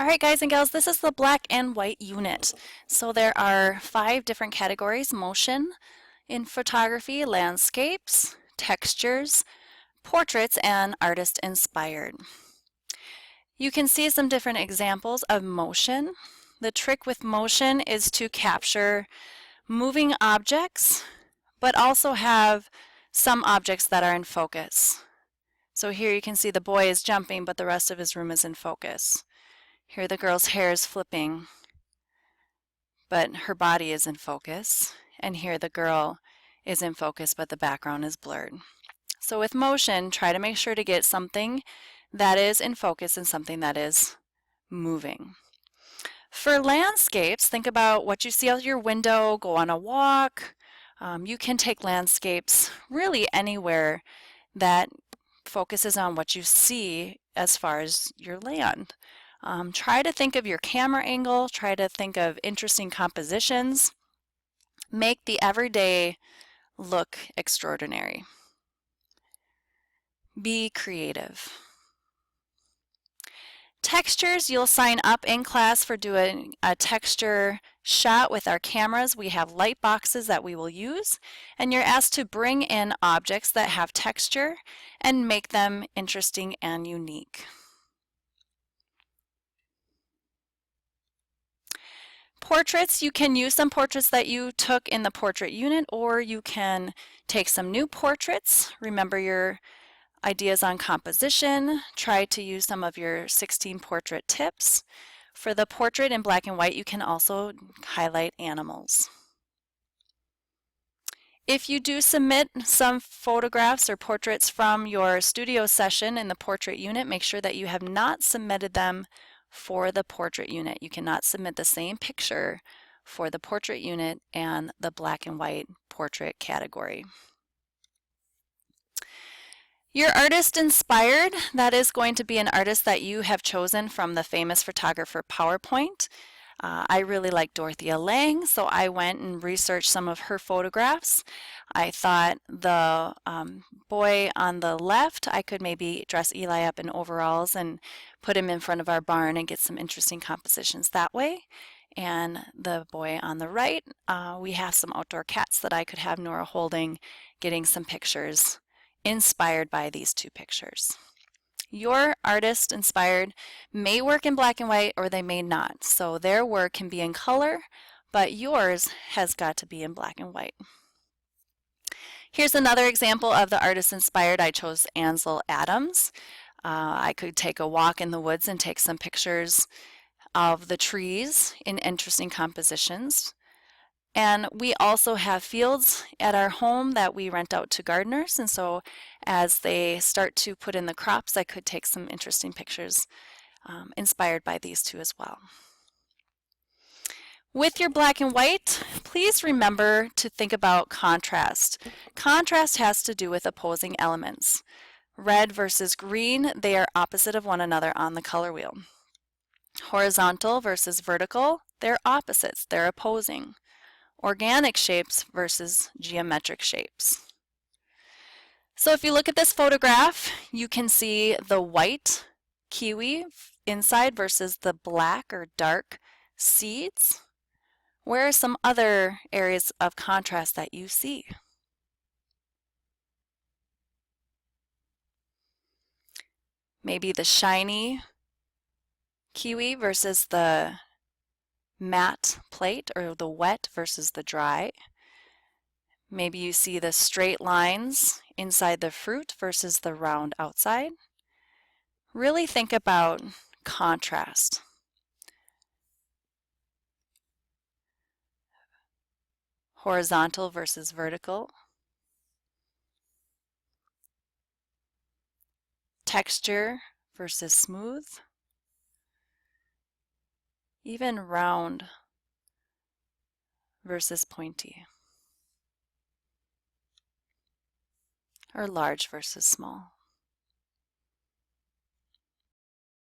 All right, guys and gals, this is the black and white unit. So there are 5 different categories: motion in photography, landscapes, textures, portraits, and artist inspired. You can see some different examples of motion. The trick with motion is to capture moving objects, but also have some objects that are in focus. So here you can see the boy is jumping, but the rest of his room is in focus. Here the girl's hair is flipping, but her body is in focus. And here the girl is in focus, but the background is blurred. So with motion, try to make sure to get something that is in focus and something that is moving. For landscapes, think about what you see out your window, go on a walk. You can take landscapes really anywhere that focuses on what you see as far as your land. Try to think of your camera angle, try to think of interesting compositions. Make the everyday look extraordinary. Be creative. Textures, you'll sign up in class for doing a texture shot with our cameras. We have light boxes that we will use, and you're asked to bring in objects that have texture and make them interesting and unique. Portraits, you can use some portraits that you took in the portrait unit, or you can take some new portraits. Remember your ideas on composition. Try to use some of your 16 portrait tips. For the portrait in black and white, you can also highlight animals. If you do submit some photographs or portraits from your studio session in the portrait unit, make sure that you have not submitted them for the portrait unit. You cannot submit the same picture for the portrait unit and the black and white portrait category. Your artist inspired, that is going to be an artist that you have chosen from the famous photographer PowerPoint. I really like Dorothea Lange, so I went and researched some of her photographs. I thought the boy on the left, I could maybe dress Eli up in overalls and put him in front of our barn and get some interesting compositions that way. And the boy on the right, we have some outdoor cats that I could have Nora holding, getting some pictures inspired by these 2 pictures. Your artist inspired may work in black and white or they may not. So their work can be in color, but yours has got to be in black and white. Here's another example of the artist inspired. I chose Ansel Adams. I could take a walk in the woods and take some pictures of the trees in interesting compositions. And we also have fields at our home that we rent out to gardeners, and so as they start to put in the crops, I could take some interesting pictures inspired by these 2 as well. With your black and white, please remember to think about contrast. Contrast has to do with opposing elements. Red versus green, they are opposite of one another on the color wheel. Horizontal versus vertical, they're opposites, they're opposing. Organic shapes versus geometric shapes. So if you look at this photograph, you can see the white kiwi inside versus the black or dark seeds. Where are some other areas of contrast that you see? Maybe the shiny kiwi versus the matte plate, or the wet versus the dry. Maybe you see the straight lines inside the fruit versus the round outside. Really think about contrast. Horizontal versus vertical. Texture versus smooth. Even round versus pointy, or large versus small.